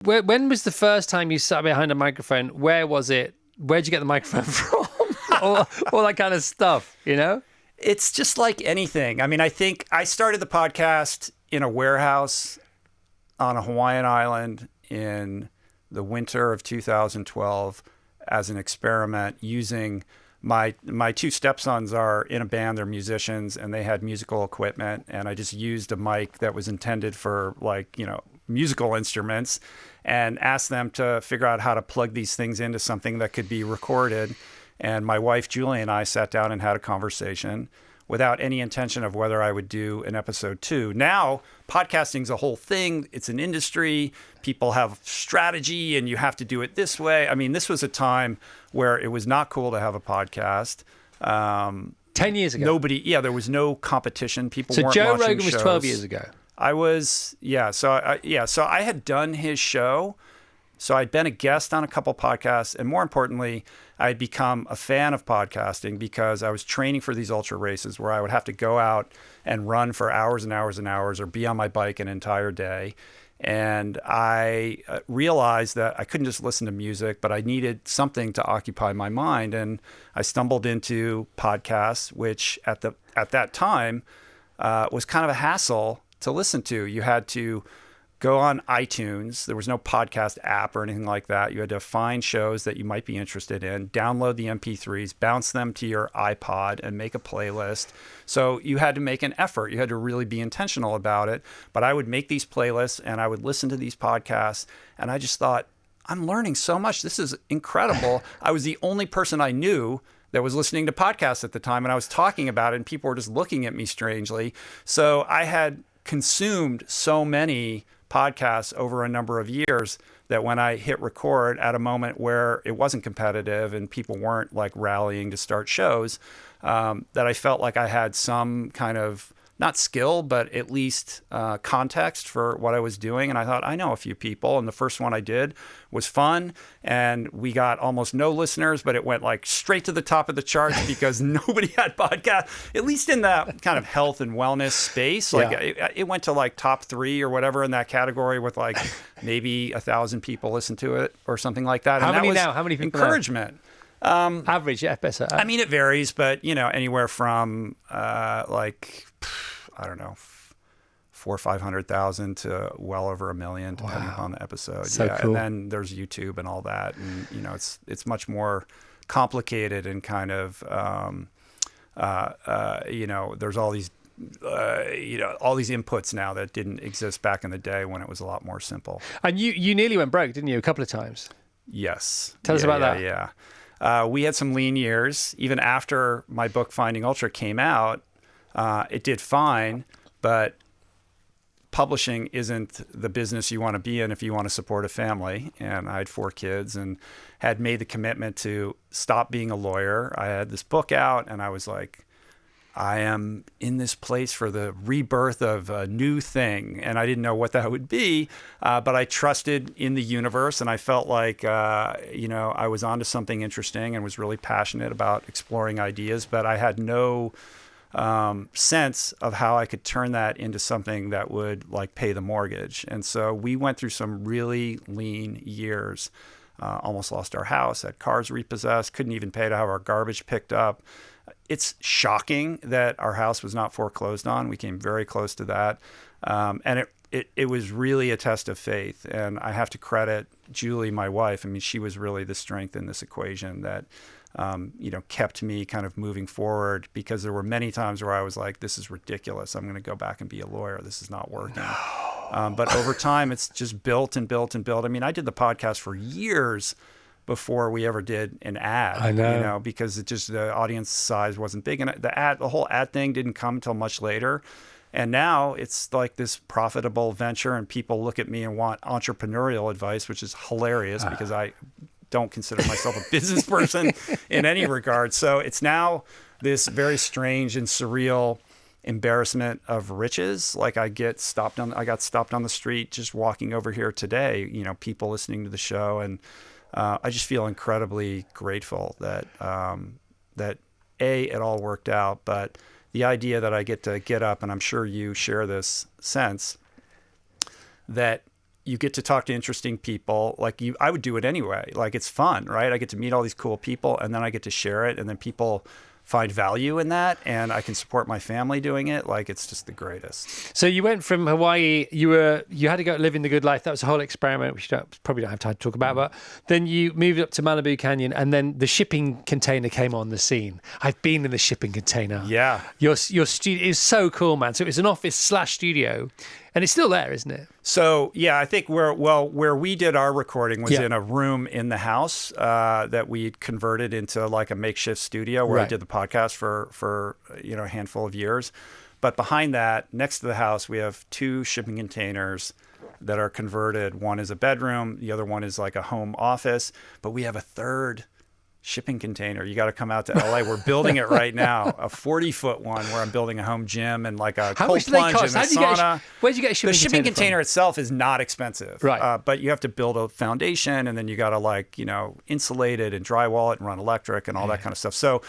When was the first time you sat behind a microphone? Where was it? Where'd you get the microphone from? all that kind of stuff, you know? It's just like anything. I mean, I think I started the podcast in a warehouse on a Hawaiian island in the winter of 2012 as an experiment using my two stepsons are in a band, they're musicians, and they had musical equipment, and I just used a mic that was intended for musical instruments and asked them to figure out how to plug these things into something that could be recorded. And my wife, Julie, and I sat down and had a conversation without any intention of whether I would do an episode 2. Now, podcasting's a whole thing. It's an industry. People have strategy, and you have to do it this way. I mean, this was a time where it was not cool to have a podcast. 10 years ago. There was no competition. People weren't Joe launching Rogan was shows. 12 years ago. So I had done his show. So I'd been a guest on a couple podcasts, and more importantly, I had become a fan of podcasting because I was training for these ultra races where I would have to go out and run for hours and hours and hours or be on my bike an entire day. And I realized that I couldn't just listen to music, but I needed something to occupy my mind. And I stumbled into podcasts, which at that time was kind of a hassle to listen to. You had to go on iTunes. There was no podcast app or anything like that. You had to find shows that you might be interested in, download the MP3s, bounce them to your iPod, and make a playlist. So you had to make an effort. You had to really be intentional about it. But I would make these playlists and I would listen to these podcasts. And I just thought, I'm learning so much. This is incredible. I was the only person I knew that was listening to podcasts at the time. And I was talking about it and people were just looking at me strangely. So I had consumed so many podcasts over a number of years that when I hit record at a moment where it wasn't competitive and people weren't like rallying to start shows, that I felt like I had some kind of, not skill, but at least context for what I was doing. And I thought, I know a few people. And the first one I did was fun. And we got almost no listeners, but it went like straight to the top of the charts because nobody had podcasts, at least in that kind of health and wellness space. Like it went to like top 3 or whatever in that category with like maybe 1,000 people listen to it or something like that. How many now? How many people encouragement. Average, yeah, better. I mean, it varies, but anywhere from I don't know, 400,000 or 500,000 to well over 1 million, depending upon the episode. So cool. And then there's YouTube and all that, and it's much more complicated and kind of there's all these all these inputs now that didn't exist back in the day when it was a lot more simple. And you nearly went broke, didn't you, a couple of times? Yes. Tell us about that. Yeah. We had some lean years. Even after my book Finding Ultra came out, it did fine, but publishing isn't the business you want to be in if you want to support a family. And I had 4 kids and had made the commitment to stop being a lawyer. I had this book out and I was like, I am in this place for the rebirth of a new thing. And I didn't know what that would be, but I trusted in the universe. And I felt like, I was onto something interesting and was really passionate about exploring ideas, but I had no sense of how I could turn that into something that would like pay the mortgage. And so we went through some really lean years, almost lost our house, had cars repossessed, couldn't even pay to have our garbage picked up. It's shocking that our house was not foreclosed on. We came very close to that. And it was really a test of faith. And I have to credit Julie, my wife. I mean, she was really the strength in this equation that kept me kind of moving forward, because there were many times where I was like, this is ridiculous. I'm going to go back and be a lawyer. This is not working. But over time, it's just built and built and built. I mean, I did the podcast for years before we ever did an ad, I know. Because the audience size wasn't big. And the whole ad thing didn't come until much later. And now it's like this profitable venture and people look at me and want entrepreneurial advice, which is hilarious because I don't consider myself a business person in any regard. So it's now this very strange and surreal embarrassment of riches. Like I got stopped on the street just walking over here today, people listening to the show. And I just feel incredibly grateful that it all worked out. But the idea that I get to get up, and I'm sure you share this sense, that You get to talk to interesting people. Like I would do it anyway. Like it's fun, right? I get to meet all these cool people, and then I get to share it, and then people find value in that, and I can support my family doing it. Like it's just the greatest. So you went from Hawaii. You had to go living the good life. That was a whole experiment, which you probably don't have time to talk about. But then you moved up to Malibu Canyon, and then the shipping container came on the scene. I've been in the shipping container. Yeah, your studio is so cool, man. So it's an office/studio, and it's still there, isn't it? So yeah, I think where we did our recording was in a room in the house that we converted into like a makeshift studio where I did the podcast for a handful of years. But behind that, next to the house, we have 2 shipping containers that are converted. One is a bedroom, the other one is like a home office. But we have a third shipping container. You got to come out to LA. We're building it right now, a 40-foot one where I'm building a home gym and like a cold plunge and a sauna. Where'd you get a shipping container? The shipping container itself is not expensive, right? But you have to build a foundation, and then you got to insulate it and drywall it and run electric and all that kind of stuff. So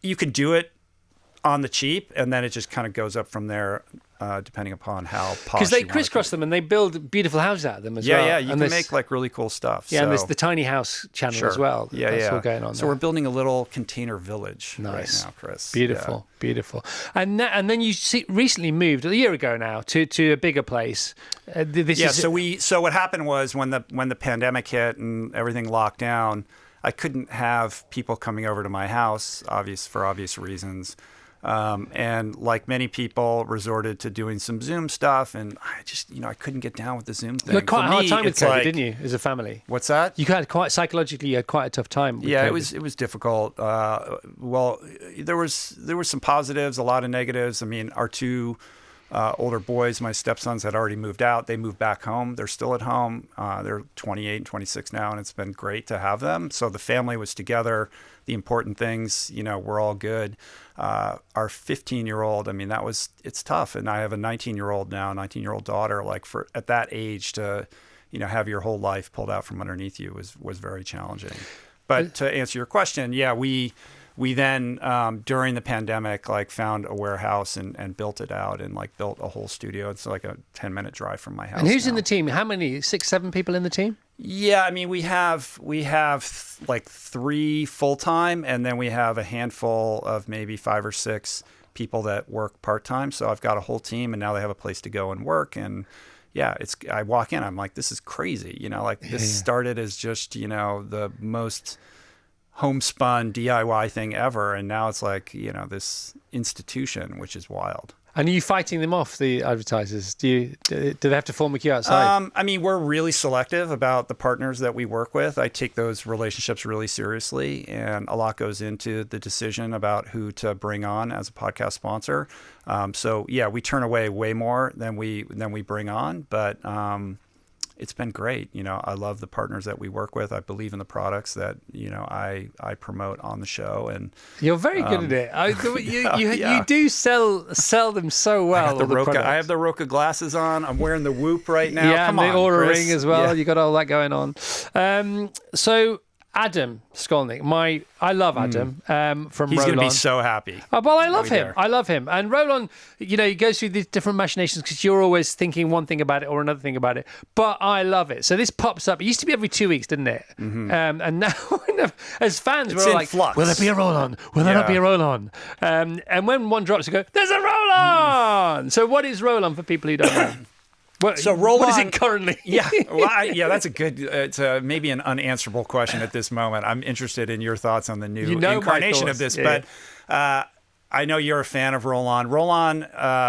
you could do it on the cheap, and then it just kind of goes up from there. Depending upon how posh because they crisscross them and they build beautiful houses out of them as well. Yeah, you can make like really cool stuff. Yeah, and there's the tiny house channel as well. That's all going on. So we're building a little container village right now, Chris. Beautiful. And then you recently moved a year ago now to a bigger place. So what happened was when the pandemic hit and everything locked down, I couldn't have people coming over to my house, for obvious reasons. And like many people, resorted to doing some Zoom stuff, and I just, I couldn't get down with the Zoom thing. You had quite a hard time with COVID, didn't you, as a family? What's that? You had quite psychologically, quite a tough time. With COVID. It was difficult. Well, there was some positives, a lot of negatives. I mean, our 2 older boys, my stepsons, had already moved out. They moved back home. They're still at home. They're 28 and 26 now, and it's been great to have them. So the family was together. The important things, we're all good. Our 15-year-old, I mean, it's tough. And I have a 19-year-old daughter. Like at that age to, have your whole life pulled out from underneath you was very challenging. But to answer your question, we then, during the pandemic, like found a warehouse and built it out and like built a whole studio. It's like a 10-minute drive from my house. And who's in the team? How many? 6, 7 people in the team? Yeah, I mean, we have like 3 full-time, and then we have a handful of maybe 5 or 6 people that work part-time. So I've got a whole team, and now they have a place to go and work. And yeah, I walk in, I'm like, this is crazy. This started as just, the most homespun DIY thing ever, and now it's like this institution, which is wild. And are you fighting them off, the advertisers? Do they have to form a queue outside? I mean, we're really selective about the partners that we work with. I take those relationships really seriously, and a lot goes into the decision about who to bring on as a podcast sponsor. So yeah, we turn away way more than we bring on, but it's been great. I love the partners that we work with. I believe in the products that, I promote on the show. And you're very good at it. You do sell them so well. I have the Roca glasses on. I'm wearing the Whoop right now. Yeah, Come and the on, Aura Chris. Ring as well. Yeah. You got all that going on. So Adam Skolnick, I love Adam from He's Roland. going to be so happy. Well, I love him. I love him. And Roland, he goes through these different machinations because you're always thinking one thing about it or another thing about it. But I love it. So this pops up. It used to be every 2 weeks, didn't it? Mm-hmm. And now, as fans, we're like, flux. will there be a roll-on? Will there not be a roll-on? And when one drops, you go, there's a roll-on! So what is roll-on for people who don't know? What is it currently? That's a good. It's maybe an unanswerable question at this moment. I'm interested in your thoughts on the new incarnation of this. But I know you're a fan of Roll On. Roll On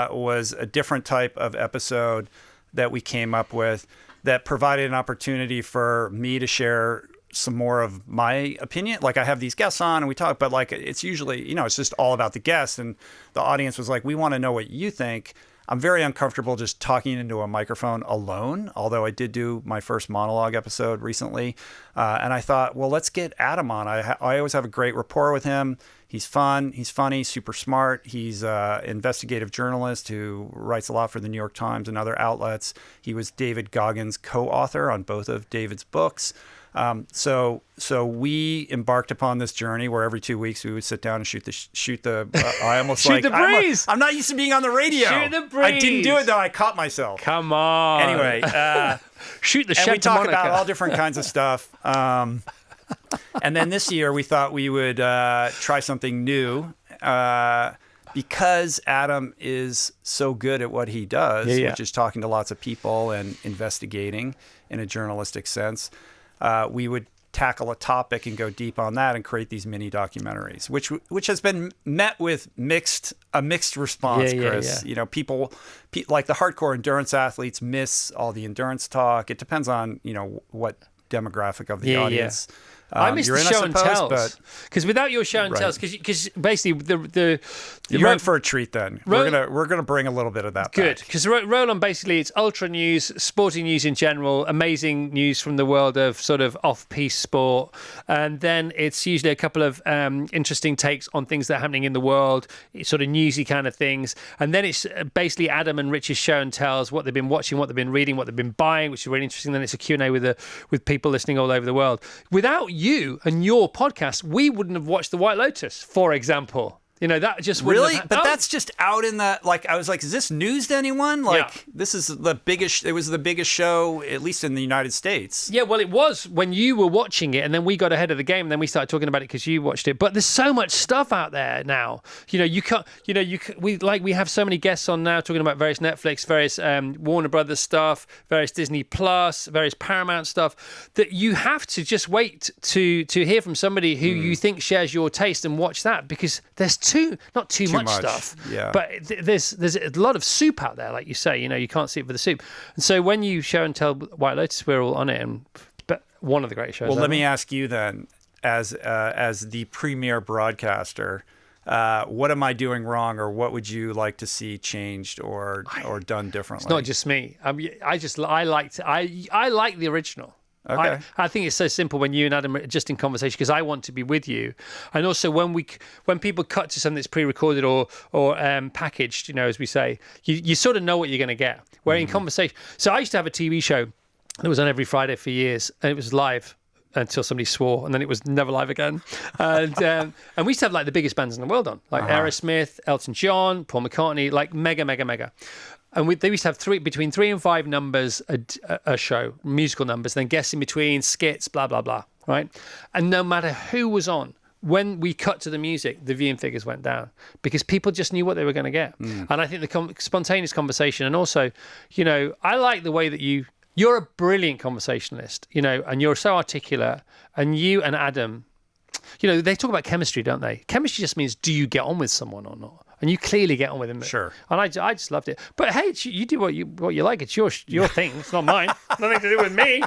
was a different type of episode that we came up with that provided an opportunity for me to share some more of my opinion. Like I have these guests on and we talk, but like it's usually, it's just all about the guest. And the audience was like, we want to know what you think. I'm very uncomfortable just talking into a microphone alone, although I did do my first monologue episode recently. And I thought, well, let's get Adam on. I always have a great rapport with him. He's fun. He's funny, super smart. He's an investigative journalist who writes a lot for the New York Times and other outlets. He was David Goggins' co-author on both of David's books. So we embarked upon this journey where every 2 weeks we would sit down and shoot the. I almost Shoot the breeze. I'm not used to being on the radio. Shoot the breeze. I didn't do it though. I caught myself. Come on. Anyway, shoot the and we Santa talk Monica. about all different kinds of stuff. And then this year we thought we would try something new. Because Adam is so good at what he does, which is talking to lots of people and investigating in a journalistic sense, we would tackle a topic and go deep on that and create these mini documentaries, which has been met with a mixed response, Chris. Yeah. You know, people like the hardcore endurance athletes miss all the endurance talk. It depends on, you know, what demographic of the audience. I miss the show and tells, because without your show and Right. tells, because basically you're in for a treat. Then we're gonna bring a little bit of that. Good, back. because Roland basically it's ultra news, sporting news in general, amazing news from the world of sort of off-piste sport, and then it's usually a couple of interesting takes on things that are happening in the world, sort of newsy kind of things, and then it's basically Adam and Rich's show and tells, what they've been watching, what they've been reading, what they've been buying, which is really interesting. Then it's a Q&A with people listening all over the world. Without you and your podcast, we wouldn't have watched The White Lotus, for example. You know, that just wouldn't really, have but that's just out in the like. I was like, is this news to anyone? Like, this is the biggest. It was the biggest show, at least in the United States. Yeah, well, it was when you were watching it, and then we got ahead of the game, and then we started talking about it because you watched it. But there's so much stuff out there now. You know, you can't. You know, we have so many guests on now talking about various Netflix, various Warner Brothers stuff, various Disney Plus, various Paramount stuff. That you have to just wait to hear from somebody who you think shares your taste and watch that, because there's not too much stuff, but there's a lot of soup out there, like you say. You know, you can't see it for the soup. And so when you show and tell White Lotus, we're all on it, and one of the great shows. Well, let me ask you then, as the premier broadcaster, what am I doing wrong, or what would you like to see changed or done differently? It's not just me. I like the original. Okay. I think it's so simple when you and Adam are just in conversation, because I want to be with you, and also when people cut to something that's pre-recorded or packaged, you know, as we say, you sort of know what you're going to get. Where in conversation, so I used to have a TV show that was on every Friday for years, and it was live until somebody swore, and then it was never live again. And we used to have like the biggest bands in the world on, like Aerosmith, Elton John, Paul McCartney, like mega. And they used to have between 3 and 5 numbers a show, musical numbers, then guests in between, skits, blah, blah, blah, right? And no matter who was on, when we cut to the music, the viewing figures went down, because people just knew what they were going to get. And I think the spontaneous conversation, and also, you know, I like the way that you're a brilliant conversationalist, you know, and you're so articulate, and you and Adam, you know, they talk about chemistry, don't they? Chemistry just means, do you get on with someone or not? And you clearly get on with him. Sure. And I just loved it. But hey, you do what you like. It's your thing. It's not mine. Nothing to do with me.